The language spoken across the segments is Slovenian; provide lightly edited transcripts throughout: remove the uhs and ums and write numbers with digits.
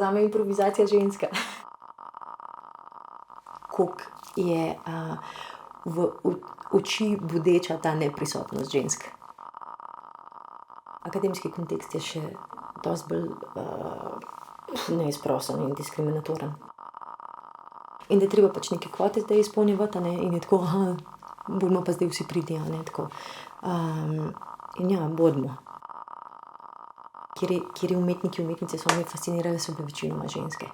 Zame je improvizacija ženska. Koliko je v oči bodeča ta neprisotnost žensk. Akademski kontekst je še dosti bolj neizprosen in diskriminatoren. In da je treba pač neke kvote zdaj izpolnjevati, in je tako, bodimo pa zdaj vsi pridni, tako. In ja, bodimo. Kateri umetniki, umetnice so me fascinirale, so bile večinoma ženske.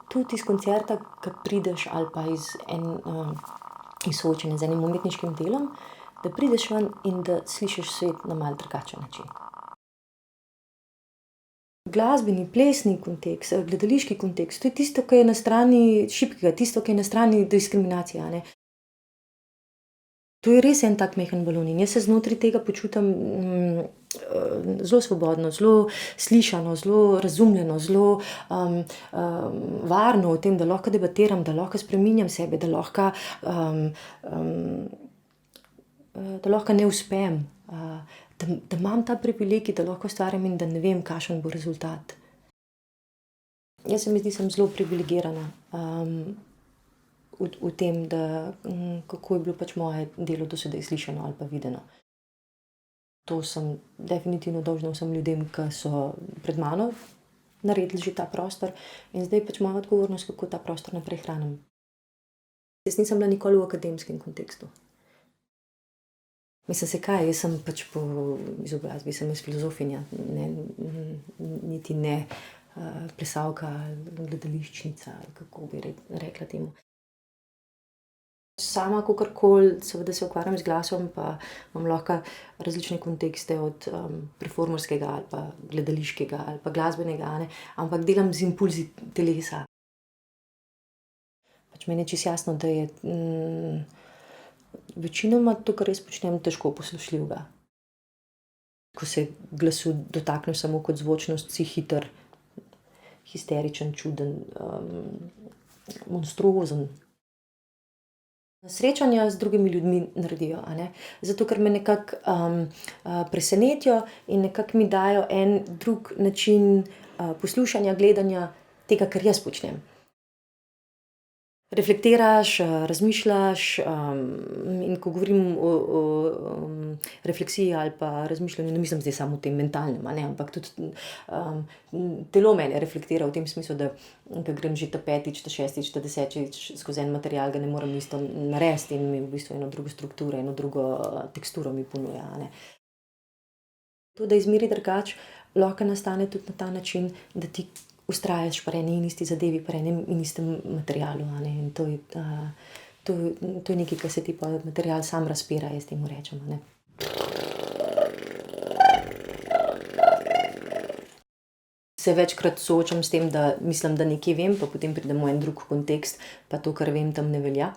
Tudi iz koncerta, ko prideš, ali pa iz soočenja z enim umetniškim delom, da prideš ven in da slišiš svet na malo drugačen način. Glasbeni, plesni kontekst, gledališki kontekst, to je tisto, ki je na strani šibkega, tisto, ki je na strani diskriminacije, a ne. To je res en tak majhen balon in jaz se znotraj tega počutim zelo svobodno, zelo slišano, zelo razumljeno, zelo varno v tem, da lahko debatiram, da lahko spreminjam sebe, da lahko ne uspem, da imam ta privilegij, da lahko ustvarjam in da ne vem, kakšen bo rezultat. Jaz se mi zdi, sem zelo privilegirana v tem, da kako je bilo pač moje delo do sedaj slišano ali pa videno. To sem definitivno dolžna vsem ljudem, ki so pred mano naredili že ta prostor, in zdaj pač moja odgovornost, kako ta prostor naprej hranim. Jaz nisem bila nikoli v akademskem kontekstu. Mislim, se kaj, jaz sem pač po izobrazbi, sem jaz filozofinja, niti ne plesalka, gledališčnica, ali kako bi rekla temu. Sama kakorkoli, seveda se ukvarjam z glasom, pa imam lahko različne kontekste od performerskega ali pa gledališkega ali pa glasbenega, ampak delam z impulzi telesa. Pač meni je čisto jasno, da je večinoma to, kar jaz počnem, težko poslušljivega. Ko se glasu dotaknem samo kot zvočnost, si hiter, histeričen, čuden, monstruozen. Srečanja z drugimi ljudmi naredijo, zato ker me nekako presenetijo in nekako mi dajo en drug način poslušanja, gledanja tega, kar jaz počnem. Reflektiraš, razmišljaš, in ko govorim o refleksiji ali pa razmišljanju, ne mislim zdaj samo o tem mentalnem, ampak tudi telo mene reflektira v tem smislu, da ko grem že ta petič, ta šestič, ta desetič skozi en material, ga ne morem isto narediti in mi v bistvu eno drugo strukturo, eno drugo teksturo mi ponuja, To, da izmeri drugače, lahko nastane tudi na ta način, da ti vztrajaš pri eni in isti zadevi, pri enem in istem materialu, in to je nekaj, kar se ti pa material sam razpira, jaz temu rečem, Se večkrat soočam s tem, da mislim, da nekaj vem, pa potem pridem v en drug kontekst, pa to, kar vem, tam ne velja.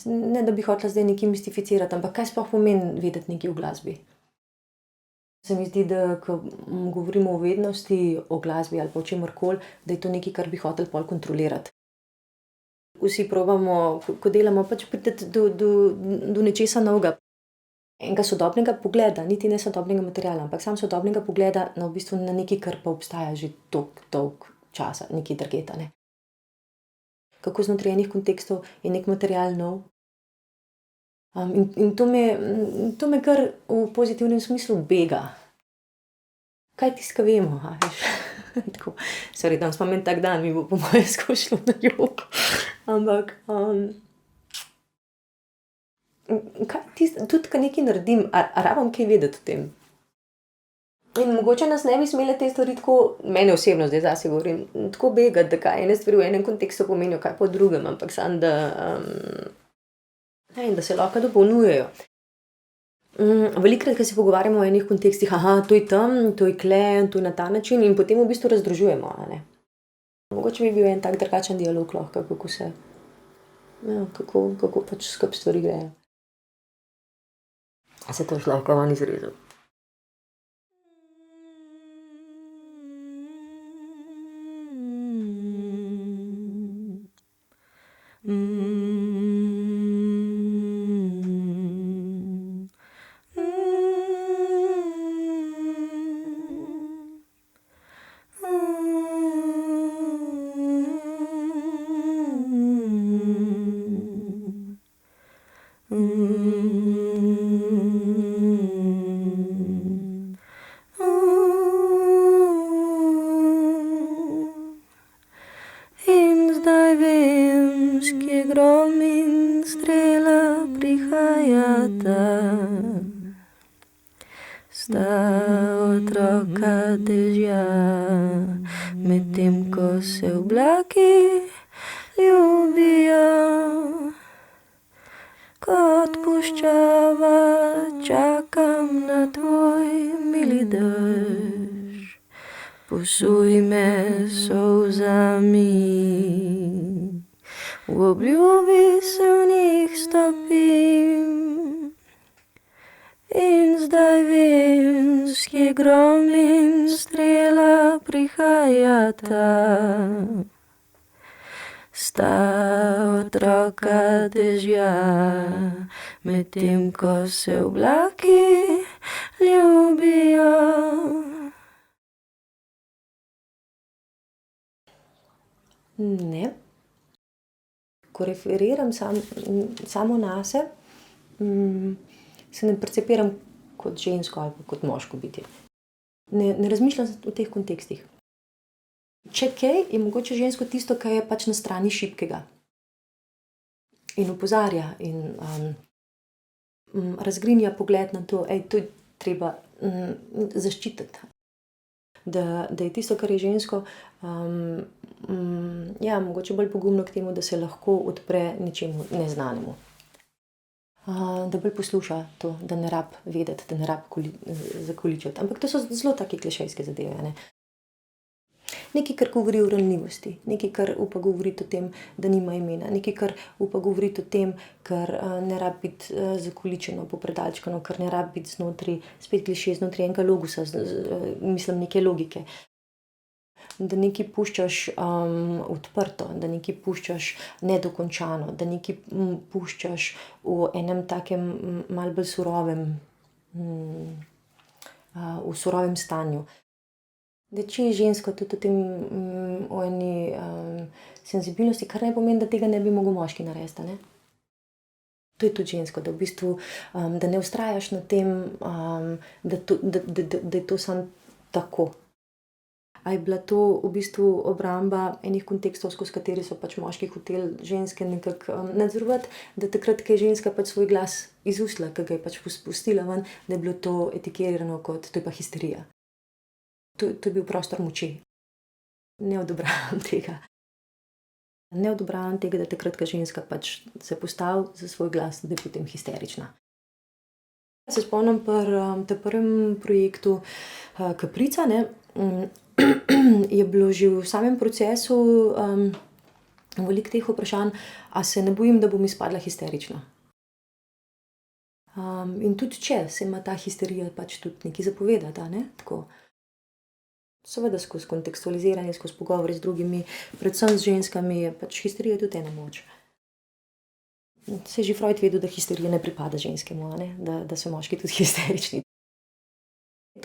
Ne, da bi hotela zdaj nekaj mistificirati, ampak kaj sploh pomeni vedeti nekaj v glasbi? Se mi zdi, da ko govorimo o vednosti, o glasbi ali pa o čemerkoli, da je to nekaj, kar bi hoteli pol kontrolirati. Vsi probamo, ko delamo, pač priti do nečesa novega. Enega sodobnega pogleda, niti ne sodobnega materiala, ampak samo sodobnega pogleda na v bistvu na nekaj, kar pa obstaja že toliko dolgo časa, nekaj drugega, Kako znotraj enih kontekstov je neki material nov. In to me kar v pozitivnem smislu bega. Kaj je tisto, kar vemo, veš? Tako, sorry, danes imam en tak dan, mi bo po moje skozi šlo na jok. Ampak kaj tisto, tudi ko nekaj naredim, a rabim kaj vedeti o tem? In mogoče nas ne bi smele te stvari tako, mene osebno zdaj zase govorim, tako begati, da kaj ene stvari v enem kontekstu pomenijo, kaj pa v drugem, ampak samo da in da se lahko dopolnjujejo. Velikokrat, ko se pogovarjamo o enih kontekstih, to je tam, to je tule, to je na ta način, in potem v bistvu razdružujemo, Mogoče bi bil en tak drugačen dialog lahko, kako se, kako pač skupaj stvari grejo. A se to lahko ven izrezal? grom in strela prihajata, sta otroka dežja, medtem ko se oblaki ljubijo. Kot puščava čakam na tvoj mili dež, posuj me s solzami, v obljubi se v njih stopim. In zdaj vem, skje grom in strela prihajata, sta otroka dežja, medtem ko se oblaki ljubijo. Ne. Ko referiram samo nase, se ne percipiram kot žensko ali pa kot moško bitje. Ne razmišljam v teh kontekstih. Če kaj, je mogoče žensko tisto, ki je pač na strani šibkega. In opozarja in razgrinja pogled na to, to je treba zaščititi. Da je tisto, kar je žensko, mogoče bolj pogumno k temu, da se lahko odpre nečemu neznanemu. Da bolj posluša to, da ne rab vedeti, da ne rab zakoličiti. Ampak to so zelo take klišejske zadeve, ne. Nekaj, kar govori o ranljivosti, nekaj, kar upa govoriti o tem, da nima imena, nekaj, kar upa govoriti o tem, kar ne rab biti zakoličeno, popredalčkano, kar ne rab biti znotraj, spet klišej, znotraj enega logusa, mislim neke logike. Da nekaj puščaš odprto, da nekaj puščaš nedokončano, da nekaj puščaš v enem takem malo bolj surovem, v surovem stanju. Da če je žensko tudi v tem, v eni senzibilnosti, kar ne pomeni, da tega ne bi mogel moški narediti, a ne. To je tudi žensko, da v bistvu, da ne vztrajaš na tem, da je to samo tako. A je bila to v bistvu obramba enih kontekstov, skozi kateri so pač moški hoteli ženske nekako nadzorovati, da takrat, ko je ženska pač svoj glas izusila, ko ga je pač spustila ven, da je bilo to etiketirano kot, to je pa histerija. To je bil prostor moči. Ne odobravam tega. Ne odobravam tega, da takrat, ko ženska pač se postavi za svoj glas, da je potem histerična. Se spomnim pri prvem projektu Kaprica, ne, je bilo že v samem procesu veliko teh vprašanj, a se ne bojim, da bom izpadla histerična. In tudi če se ima ta histerija pač tudi nekaj zapovedati, a ne, tako. Seveda skozi kontekstualiziranje, skozi pogovore z drugimi, predvsem z ženskami, je pač histerija tudi ena moč. Saj je že Freud vedel, da histerija ne pripada ženskemu, a ne, da so moški tudi histerični.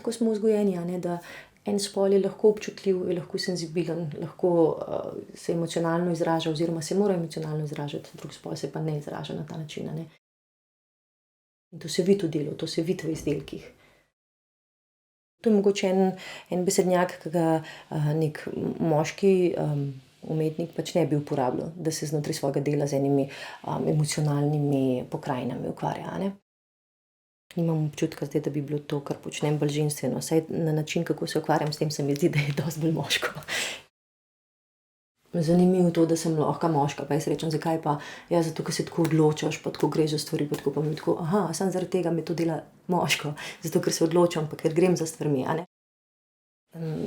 Tako smo vzgojeni, a ne, da en spol je lahko občutljiv, je lahko senzibilen, lahko se emocionalno izraža oziroma se mora emocionalno izražati, drug spol se pa ne izraža na ta način, a ne. In to se vidi v delu, to se vidi v izdelkih. To je mogoče en besednjak, ki ga nek moški umetnik pač ne bi uporabljal, da se znotraj svojega dela z enimi emocionalnimi pokrajinami ukvarja, a ne. Nimam občutka zdaj, da bi bilo to, kar počnem, bolj ženstveno, saj na način, kako se ukvarjam s tem, se mi zdi, da je dosti bolj moško. Zanimivo to, da sem lahko moška, pa jaz rečem, zakaj pa? Ja, zato, ker se tako odločaš, pa tako greš za stvari, pa tako pa mi tako, samo zaradi tega me to dela moško, zato, ker se odločam, pa ker grem za stvarmi, a ne.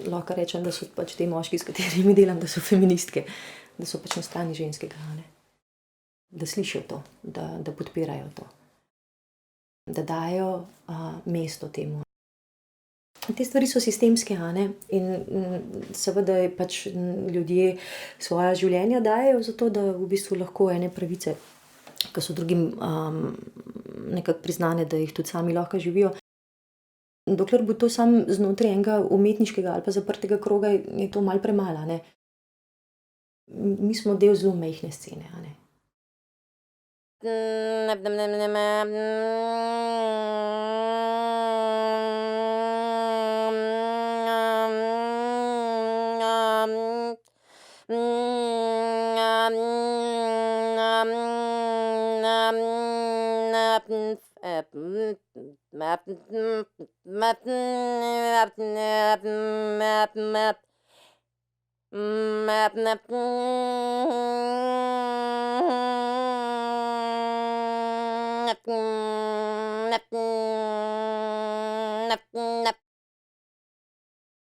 Lahko rečem, da so pač ti moški, s katerimi delam, da so feministke, da so pač na strani ženskega, a ne. Da slišijo to, da podpirajo to. Da dajo mesto temu. Te stvari so sistemske, a ne, in seveda pač ljudje svoja življenja dajejo zato, da v bistvu lahko ene pravice, ki so drugim nekako priznane, da jih tudi sami lahko živijo. Dokler bo to samo znotraj enega umetniškega ali pa zaprtega kroga, je to malo premalo, a ne. Mi smo del zelo majhne scene, a ne.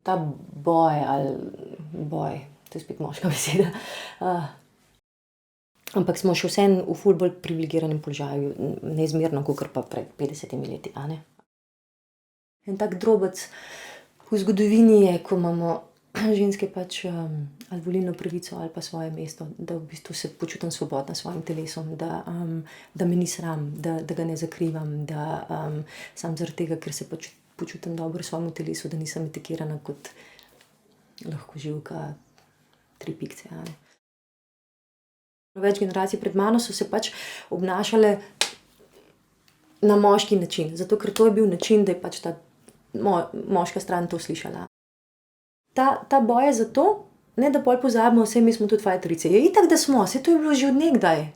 Ta boj ali boj, to je spet moška beseda, ampak smo še vseeno v ful bolj privilegiranem položaju, neizmerno kakor pa pred 50 leti, a ne. En tak drobec v zgodovini je, ko imamo ženske pač ali volilno pravico ali pa svoje mesto, da v bistvu se počutim svobodna s svojim telesom, da me ni sram, da ga ne zakrivam, da samo zaradi tega, ker se pač počutim dobro v svojem telesu, da nisem etikirana kot lahkoživka, 3 pikce, a ne. Več generacij pred mano so se pač obnašale na moški način, zato ker to je bil način, da je pač ta moška stran to slišala. Ta boj je zato, ne da pol pozabimo, saj mi smo tudi fajterice. Ja, itak, da smo, saj to je bilo že od nekdaj.